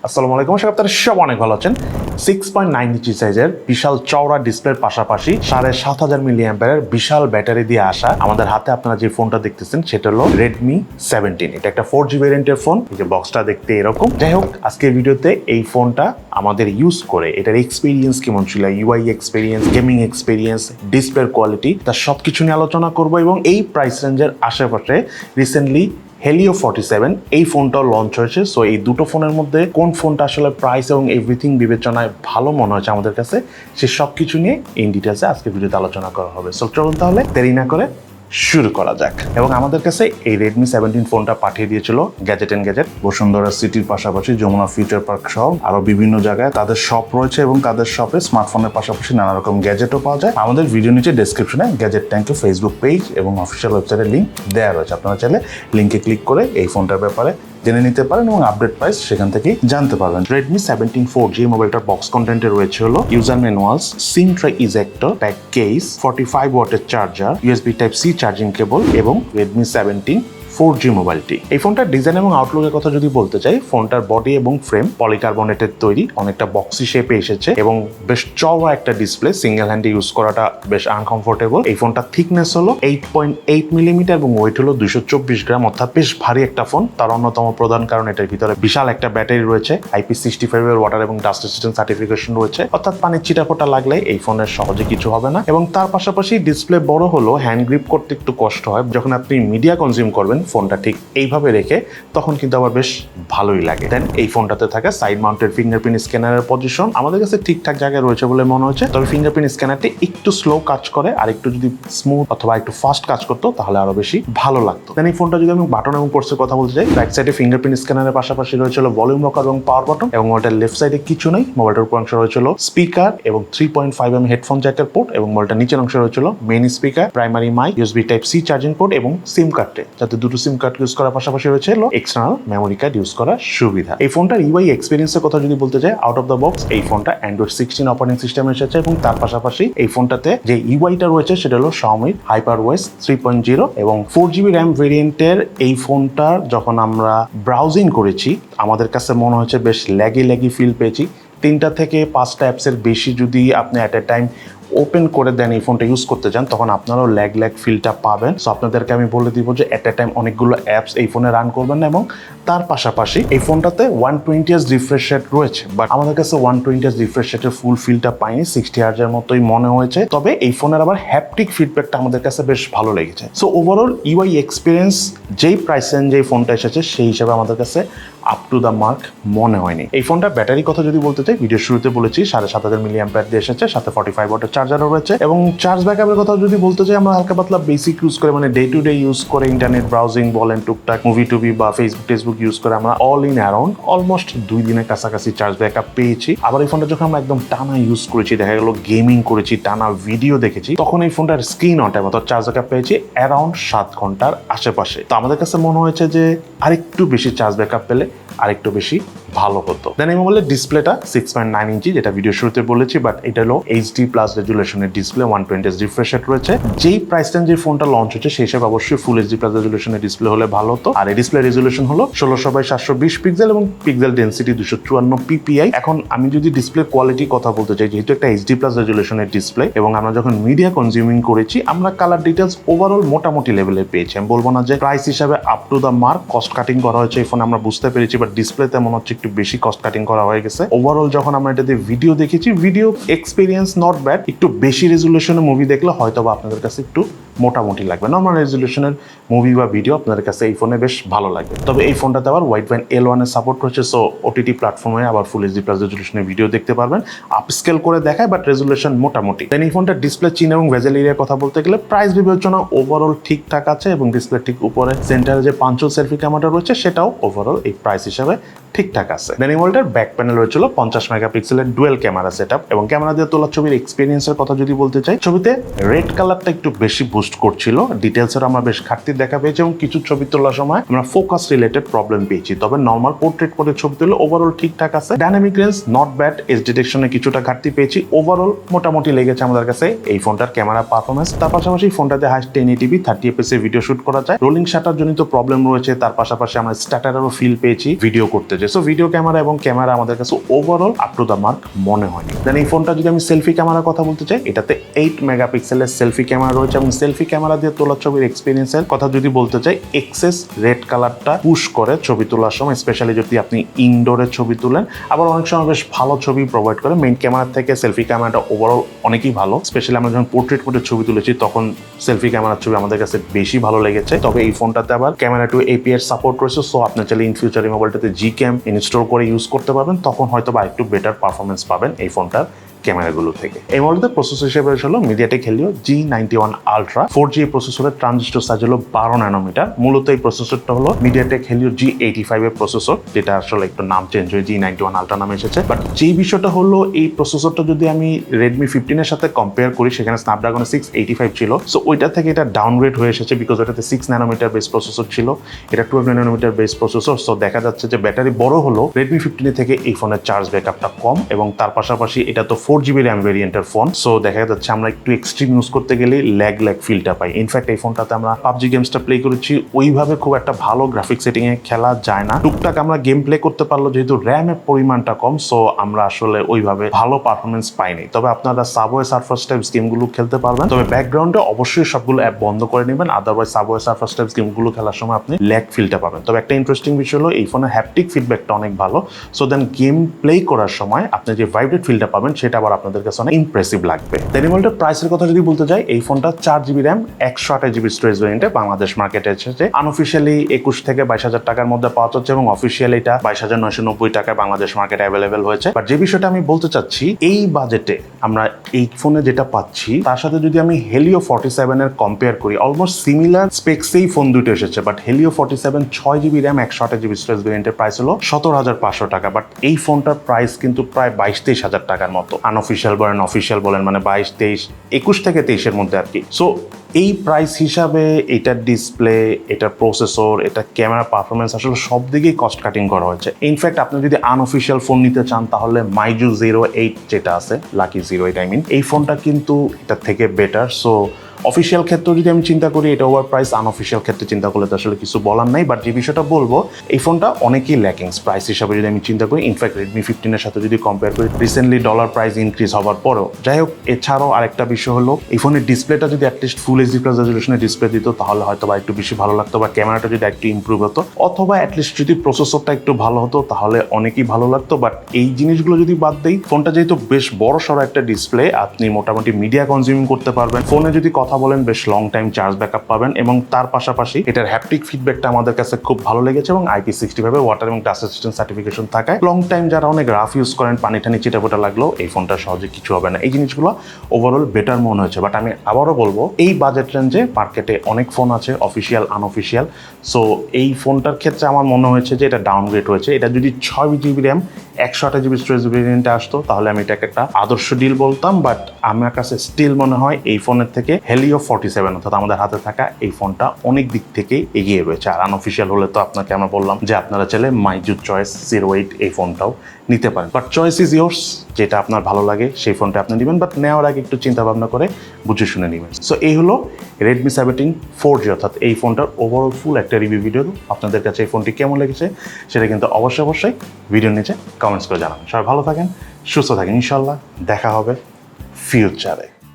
আসসালামু আলাইকুম, আশা করি আপনারা সব অনেক ভালো আছেন। 6.9 ইঞ্চি সাইজের বিশাল চওড়া ডিসপ্লের পাশাপাশি 7500 মিলি অ্যাম্পিয়ারের বিশাল ব্যাটারি দিয়ে আসা আমাদের হাতে আপনারা যে ফোনটা দেখতেছেন সেটা হলো Redmi 17। এটা একটা 4G ভেরিয়েন্টের ফোন। এই যে বক্সটা দেখতে এরকম। যাই হোক, আজকের ভিডিওতে এই ফোনটা আমাদের ইউজ করে এটার এক্সপিরিয়েন্স কেমন ছিল, ইউআই এক্সপিরিয়েন্স, গেমিং এক্সপিরিয়েন্স, ডিসপ্লের কোয়ালিটি, তার সবকিছু নিয়ে আলোচনা করবো এবং এই প্রাইস রেঞ্জের আশেপাশে রিসেন্টলি Helio 47 এই ফোনটাও লঞ্চ হয়েছে। সো এই দুটো ফোনের মধ্যে কোন ফোনটা আসলে প্রাইস এবং এভরিথিং বিবেচনায় ভালো মনে হয়েছে আমাদের কাছে, সে সব কিছু নিয়ে ইন ডিটেলসে আজকে ভিডিওতে আলোচনা করা হবে। সো চলুন তাহলে দেরি না করে শুরু করা যাক। এবং আমাদের কাছে এই Redmi 17 ফোনটা পাঠিয়ে দিয়েছিল গ্যাজেট এন্ড গ্যাজেট। বসুন্ধরা সিটির পাশাপাশি যমুনা ফিউচার পার্ক সহ আরো বিভিন্ন জায়গায় তাদের শপ রয়েছে এবং তাদের শপে স্মার্টফোনের পাশাপাশি নানা রকম গ্যাজেটও পাওয়া যায়। আমাদের ভিডিও নিচে ডেসক্রিপশনে গ্যাজেট ট্যাঙ্কের ফেসবুক পেজ এবং অফিসিয়াল ওয়েবসাইটের লিঙ্ক দেওয়া রয়েছে। আপনারা চাইলে লিঙ্কে ক্লিক করে এই ফোনটার ব্যাপারে জেনে নিতে পারেন এবং আপডেট প্রাইস সেখান থেকেই জানতে পারবেন। Redmi 17 4G মোবাইলটার বক্স কন্টেন্টে রয়েছে হলো user manuals, SIM tray ejector, back case, 45 ওয়াটের charger, USB type C charging cable এবং Redmi 17 4G মোবাইলটি। এই ফোনটার ডিজাইন এবং আউটলুকের কথা যদি বলতে চাই, ফোনটার বডি এবং ফ্রেম পলিকার্বনেটের তৈরি, অনেকটা বক্সি শেপে এসেছে এবং বেশ চওড়া একটা ডিসপ্লে, সিঙ্গেল হ্যান্ডে ইউজ করাটা বেশ আনকমফোর্টেবল। এই ফোনটার থিকনেস হলো 8.8 মিলিমিটার এবং ওয়েট হলো 224 গ্রাম, অর্থাৎ বেশ ভারী একটা ফোন। তার অন্যতম প্রধান কারণ এটার ভিতরে বিশাল একটা ব্যাটারি রয়েছে, IP65 এর ওয়াটার এবং ডাস্ট রেজিস্ট্যান্স সার্টিফিকেশন রয়েছে, অর্থাৎ পানির ছিটাফোঁটা লাগলে এই ফোনের সহজে কিছু হবে না। এবং তার পাশাপাশি ডিসপ্লে বড় হলো হ্যান্ড গ্রিপ করতে একটু কষ্ট হয়। যখন আপনি মিডিয়া কনজিউম করবেন ফোনটা ঠিক এইভাবে রেখে, তখন কিন্তু আবার বেশ ভালোই লাগে। দেন এই ফোনটাতে থাকা সাইড মাউন্টেড ফিঙ্গারপ্রিন্ট স্ক্যানারের পজিশন আমাদের কাছে ঠিকঠাক জায়গায় রয়েছে বলে মনে হচ্ছে, তবে ফিঙ্গারপ্রিন্ট স্ক্যানারটি একটু স্লো কাজ করে, আর একটু যদি স্মুথ অথবা একটু ফাস্ট কাজ করতো তাহলে আরো বেশি ভালো লাগতো। দেন এই ফোনটা যদি আমি বাটন এবং পোর্টসের কথা বলতে চাই, রাইট সাইডে ফিঙ্গারপ্রিন্ট স্ক্যানারের পাশাপাশি রয়েছিল ভলিউম রকার এবং পাওয়ার বাটন, এবং মোবাইলটার লেফট সাইডে কিছু নেই। মোবাইলটার উপর অংশ রয়েছিল স্পিকার এবং 3.5mm হেডফোন জ্যাকের পোর্ট, এবং মোবাইলটার নিচের অংশ রয়েছিল main speaker, primary mic, USB type C charging port এবং সিম কার্ডে, যাতে দুটো সিম কার্ড ইউজ করার পাশাপাশি রয়েছে এক্সটার্নাল মেমোরি কার্ড ইউজ করার সুবিধা। এই ফোনটার ইউআই এক্সপিরিয়েন্সের কথা যদি বলতে চাই, আউট অফ দ্য বক্স এই ফোনটা Android 16 অপারেটিং সিস্টেম এসেছে এবং তার পাশাপাশি এই ফোনটাতে যে ইউআইটা রয়েছে সেটা হলো Xiaomi HyperOS 3.0 এবং 4GB RAM ভেরিয়েন্টের। এই ফোনটার যখন আমরা ব্রাউজিং করেছি আমাদের কাছে মনে হয়েছে বেশ ল্যাগি ফিল পেয়েছি। 3টা থেকে 5টা অ্যাপসের বেশি যদি আপনি অ্যাট এ টাইম ওপেন করে দেন এই ফোনটা ইউজ করতে চান, তখন আপনারাও ল্যাগ ফিলটা পাবেন। সো আপনাদেরকে আমি বলে দিব যে অ্যাট এ টাইম অনেকগুলো অ্যাপস এই ফোনে রান করবেন না। এবং তার পাশাপাশি এই ফোনটাতে 120Hz রিফ্রেশ রেট রয়েছে, বাট আমাদের কাছে 120Hz রিফ্রেশ রেটের ফুল ফিলটা পাইনি, 60Hz এর মতোই মনে হয়েছে। তবে এই ফোনের আবার হ্যাপটিক ফিডব্যাকটা আমাদের কাছে বেশ ভালো লেগেছে। সো ওভারঅল ইউআই এক্সপিরিয়েন্স যেই প্রাইস রেঞ্জে এই ফোনটা এসেছে সেই হিসাবে আমাদের কাছে আপ টু দ্য মার্ক মনে হয়নি। এই ফোনটার ব্যাটারি কথা যদি বলতে চাই, ভিডিও শুরুতে বলেছি 7500 মিলি অ্যাম্পিয়ার দিয়ে এসেছে, সাথে 45 ওয়াটের চার্জারও রয়েছে। এবং চার্জ ব্যাকআপের কথা যদি বলতে চাই, আমরা হালকা পাতলা বেসিক ইউজ করে, মানে ডে টু ডে ইউজ করে, ইন্টারনেট ব্রাউজিং বলেন, টুকটাক মুভি টুভি বা ফেসবুক ইউজ করে আমরা অল ইন অ্যারাউন্ড অলমোস্ট 2 দিনের কাছাকাছি চার্জ ব্যাকআপ পেয়েছি। আবার এই ফোনটা যখন আমরা একদম টানা ইউজ করেছি, দেখা গেল গেমিং করেছি, টানা ভিডিও দেখেছি, তখন এই ফোনটার স্ক্রিন অন টাইম অর্থাৎ চার্জ ব্যাকআপ পেয়েছি অ্যারাউন্ড 7 ঘন্টার আশেপাশে। তো আমাদের কাছে মনে হয়েছে যে আরেকটু বেশি চার্জ ব্যাকআপ পেলে আরেকটু বেশি ভালো হতো। দেন এই মোবাইলের ডিসপ্লেটা 6.9 ইঞ্চি, যেটা ভিডিও শুরুতে বলেছি, বাট এটা হলো HD+ রেজুলেশনের ডিসপ্লে, 120Hz রিফ্রেশ রেট রয়েছে। যেই প্রাইস রেঞ্জে ফোনটা লঞ্চ হচ্ছে সেই হিসাবে অবশ্যই ফুল HD+ রেজুলেশনের ডিসপ্লে হলে ভালো হতো। আর এই ডিসপ্লে রেজুলেশন হলো 16x720 পিক্সেল এবং পিক্সেল ডেনসিটি 254 ppi। এখন আমি যদি ডিসপ্লে কোয়ালিটি কথা বলতে চাই, যেহেতু একটা HD+ রেজুলেশনের ডিসপ্লে এবং আমরা যখন মিডিয়া কনজিউমিং করেছি, আমরা কালার ডিটেলস ওভারঅল মোটামুটি লেভেলে পেয়েছি। আমি বলবো না যে প্রাইস হিসাবে up to the mark, cost cutting করা হয়েছে এই ফোনে আমরা বুঝতে পেরেছি, বাট ডিসপ্লেতে মনে হচ্ছে একটু বেশি কস্ট কাটিং করা হয়ে গেছে। ওভারঅল যখন আমরা এটাতে ভিডিও দেখেছি, ভিডিও এক্সপিরিয়েন্স নট ব্যাড। একটু বেশি রেজুলেশনের মুভি দেখলে হয়তো বা আপনাদের কাছে একটু মোটামুটি লাগবে, নর্মাল রেজুলেশনের মুভি বা ভিডিও আপনাদের কাছে এই ফোনে বেশ ভালো লাগবে। তবে এই ফোনটাতে আবার ওয়াইড ব্যান্ড L1 এর সাপোর্ট রয়েছে, সো OTT প্ল্যাটফর্মে আবার ফুল HD+ রেজুলেশনের ভিডিও দেখতে পারবেন। আপস্কেল করে দেখায়, বাট রেজুলেশন মোটামুটি। দেন এই ফোনটার ডিসপ্লে চিন এবং ভেজেল এরিয়ার কথা বলতে গেলে প্রাইস বিবেচনা ওভারঅল ঠিকঠাক আছে, এবং ডিসপ্লে ঠিক উপরে সেন্টারে যে পাঞ্চল সেলফি ক্যামেরা রয়েছে সেটাও ওভারঅল এই প্রাইস হিসাবে ঠিকঠাক আছে। দেন এই মোবাইলটার ব্যাক প্যানেল রয়েছিল 50 মেগাপিক্সেলের ডুয়েল ক্যামেরা সেটআপ, এবং ক্যামেরা দিয়ে তোলা ছবির এক্সপিরিয়েন্সের কথা যদি বলতে চাই, ছবিতে রেড কালারটা একটু বেশি বুস্ট করছিল, ডিটেলসের আমরা বেশ ঘাটতি দেখা পেয়েছি এবং কিছু ছবি তোলার সময় আমরা ফোকাস রিলেটেড প্রবলেম পেয়েছি। তবে নর্মাল পোর্ট্রেট করে ছবি তুললে ওভারঅল ঠিকঠাক আছে। Dynamic range not bad, edge ডিটেকশনে কিছুটা ঘাটতি পেয়েছি। ওভারঅল মোটামুটি লেগেছে আমাদের কাছে এই ফোনটার ক্যামেরা পারফরমেন্স। তার পাশাপাশি ফোনটাতে হাইস্ট 1080p 30fps এ ভিডিও শুট করা যায়। রোলিং শাটার জনিত প্রবলেম রয়েছে, তার পাশাপাশি আমরা স্ট্যাটারেরও ফিল পেয়েছি ভিডিও করতে ফুটেজে। সো ভিডিও ক্যামেরা এবং ক্যামেরা আমাদের কাছে overall up to the mark মনে হয়নি। দেন এই ফোনটা যদি আমি সেলফি ক্যামেরার কথা বলতে চাই, এটাতে 8 মেগাপিক্সেলের সেলফি ক্যামেরা রয়েছে এবং সেলফি ক্যামেরা দিয়ে তোলা ছবির এক্সপিরিয়েন্সের কথা যদি বলতে চাই, এক্সেস রেড কালারটা পুশ করে ছবি তোলার সময়, স্পেশালি যদি আপনি ইনডোরে ছবি তুলেন, আবার অনেক সময় বেশ ভালো ছবি প্রোভাইড করে। মেইন ক্যামেরা থেকে সেলফি ক্যামেরাটা ওভারঅল অনেকই ভালো। স্পেশালি আমরা যখন পোর্ট্রেট মোডে ছবি তুলেছি তখন সেলফি ক্যামেরার ছবি আমাদের কাছে বেশি ভালো লেগেছে। তবে এই ফোনটাতে আবার ক্যামেরা টু এপিআই সাপোর্ট রয়েছে, সো আপনি চাইলে ইন ফিউচার এই মোবাইলটাতে জি ক্যাম ইনস্টল করে ইউজ করতে পারবেন, তখন হয়তো বা একটু বেটার পারফরমেন্স পাবেন এই ফোনটার ক্যামেরাগুলো থেকে। এই মডেলতে প্রসেসর হিসেবে হলো MediaTek Helio G91 ultra 4G প্রসেসরের ট্রানজিস্টর সাইজ হলো 12 ন্যানোমিটার। মূলত এই প্রসেসরটা হলো মিডিয়াটেক হেলিও G85 এর প্রসেসর, যেটা আসলে একটু নাম চেঞ্জ হয়ে G91 আলট্রা নামে এসেছে। বাট যেই বিষয়টা হলো, এই প্রসেসরটা যদি আমি Redmi 15 এর সাথে কম্পেয়ার করি, সেখানে স্ন্যাপড্রাগন 685 ছিল, সো ওইটা থেকে এটা ডাউনগ্রেড হয়ে এসেছে, বিকজ ওটাতে 6 ন্যানোমিটার বেস প্রসেসর ছিল, এটা 12 ন্যানোমিটার বেস প্রসেসর। সো দেখা যাচ্ছে যে ব্যাটারি বড় হলো Redmi 15 থেকে এই ফোনের চার্জ ব্যাকআপটা কম, এবং তার পাশাপাশি এটা তো 4GB র্যাম ভেরিয়েন্টের ফোন, সো দেখা যাচ্ছে আমরা একটু এক্সট্রিম ইউজ করতে গেলে ল্যাগ ফিলটা পাই। ইনফ্যাক্ট এই ফোনটাতে আমরা পাবজি গেমসটা প্লে করেছি, ওইভাবে খুব একটা ভালো গ্রাফিক সেটিং এ খেলা যায় না। টুকটাক আমরা গেম প্লে করতে পারলো, যেহেতু র্যামের পরিমাণটা কম, সো আমরা আসলে ওইভাবে ভালো পারফরমেন্স পাইনি। তবে আপনারা সাবওয়ে সার্ফার টাইপস গেমগুলো খেলতে পারবেন, তবে ব্যাকগ্রাউন্ডে অবশ্যই সবগুলো অ্যাপ বন্ধ করে নেবেন, আদারওয়াইজ সাবওয়ে সার্ফার টাইপস গেমগুলো খেলার সময় আপনি ল্যাগ ফিলটা পাবেন। তবে একটা ইন্টারেস্টিং বিষয় হলো এই ফোনের হ্যাপটিক ফিডব্যাকটা অনেক ভালো, সো দেন গেম প্লে করার সময় আপনি যে ভাইব্রেট ফিলটা পাবেন সেটা আবার আপনাদের কাছে অনেক ইমপ্রেসিভ লাগবে। মোবাইলটার প্রাইসের কথা যদি বলতে যাই, এই ফোনটা 4GB RAM 128GB storage ভেরিয়েন্টে Bangladesh মার্কেটে এসেছে। আনঅফিশিয়ালি 21 থেকে 22,000 টাকার মধ্যে পাওয়া যাচ্ছে, এবং অফিসিয়ালি এটা 22,990 টাকায় বাংলাদেশ মার্কেটে অ্যাভেলেবেল হয়েছে। বাট যে বিষয়টা আমি বলতে চাচ্ছি, এই বাজেটে আমরা এই ফোনে যেটা পাচ্ছি তার সাথে যদি আমি হেলিও 47 এর কম্পেয়ার করি, অলমোস্ট সিমিলার স্পেক্সেই ফোন দুটো এসেছে। But Helio 47 6GB RAM 128GB storage ভেরিয়েন্টের প্রাইস হলো 17,500 টাকা, বাট এই ফোনটার প্রাইস কিন্তু প্রায় 22-23,000 টাকার মতো। আনঅফিসিয়াল বলেন অফিসিয়াল বলেন, মানে 22, 23, 21 থেকে 23-এর মধ্যে আর কি। সো এই প্রাইস হিসাবে এটার ডিসপ্লে, এটার প্রসেসর, এটা ক্যামেরা পারফরমেন্স আসলে সব দিকেই কস্ট কাটিং করা হয়েছে। ইনফ্যাক্ট আপনি যদি আনঅফিসিয়াল ফোন নিতে চান, তাহলে মাইজু 08 যেটা আছে, লাকি 08 আই মিন, এই ফোনটা কিন্তু এটার থেকে বেটার। সো অফিসিয়াল ক্ষেত্রে যদি আমি চিন্তা করি এটা ওভার প্রাইস, আনঅফিসিয়াল ক্ষেত্রে চিন্তা করলে তো আসলে কিছু বলার নাই। বাট যে বিষয়টা বলবো, এই ফোনটা অনেকই ল্যাকিংস প্রাইস হিসাবে যদি আমি চিন্তা করি। ইনফ্যাক্ট Redmi 15 এর সাথে যদি কম্পেয়ার করি, রিসেন্টলি ডলার প্রাইস ইনক্রিজ হওয়ার পরেও। যাই হোক, এছাড়াও আরেকটা বিষয় হলো, এই ফোনের ডিসপ্লেটা যদি অ্যাটলিস্ট ফুল এইচডি প্লাস রেজলিউশনের ডিসপ্লে দিত, তাহলে হয়তো বা একটু বেশি ভালো লাগতো, বা ক্যামেরাটা যদি একটু ইমপ্রুভ হতো, অথবা অ্যাটলিস্ট যদি প্রসেসরটা একটু ভালো হতো, তাহলে অনেকই ভালো লাগতো। বাট এই জিনিসগুলো যদি বাদ দেই, ফোনটা যেহেতু বেশ বড় সড়ো একটা ডিসপ্লে, আপনি মোটামুটি মিডিয়া কনজিউমিং করতে পারবেন। ফোনে যদি কথা বলেন, বেশ লং টাইম চার্জ ব্যাকআপ পাবেন, এবং তার পাশাপাশি এটার হ্যাপটিক ফিডব্যাকটা আমাদের কাছে খুব ভালো লেগেছে, এবং IP65 ওয়াটার এবং ডাস্ট রেজিস্ট্যান্ট সার্টিফিকেশন থাকায় লং টাইম যারা অনেক রাফ ইউজ করেন, পানি টানি চিটাপোটা লাগলেও এই ফোনটা সহজে কিছু হবে না। এই জিনিসগুলো ওভারঅল বেটার মনে হয়েছে। বাট আমি আবারও বলবো, এই বাজেট রেঞ্জে মার্কেটে অনেক ফোন আছে, অফিসিয়াল আনঅফিসিয়াল। সো এই ফোনটার ক্ষেত্রে আমার মনে হয়েছে যে এটা ডাউনগ্রেড হয়েছে। এটা যদি 6GB র্যাম 128GB স্টোরেজ ভেরিয়েন্টে আসতো, তাহলে আমি এটাকে একটা আদর্শ ডিল বলতাম। বাট আমার কাছে স্টিল মনে হয় এই ফোনের থেকে হেলিও 47 অর্থাৎ আমাদের হাতে থাকা এই ফোনটা অনেক দিক থেকে এগিয়ে রয়েছে। আর আনঅফিসিয়াল হলে তো আপনাকে আমরা বললাম যে আপনারা চাইলে মাইজু চয়েস 08 এই ফোনটাও নিতে পারেন। বাট চয়েস ইজ ইয়োর্স, যেটা আপনার ভালো লাগে সেই ফোনটা আপনি নেবেন, বাট নেওয়ার আগে একটু চিন্তা ভাবনা করে বুঝে শুনে নেবেন। সো এই হলো Redmi 17 4G, অর্থাৎ এই ফোনটার ওভারঅল ফুল একটা রিভিউ ভিডিও। আপনাদের কাছে এই ফোনটি কেমন লেগেছে সেটা কিন্তু অবশ্যই ভিডিওর নিচে কমেন্টস করে জানাবেন। সবাই ভালো থাকেন, সুস্থ থাকেন, ইনশাল্লাহ দেখা হবে ফিউচারে।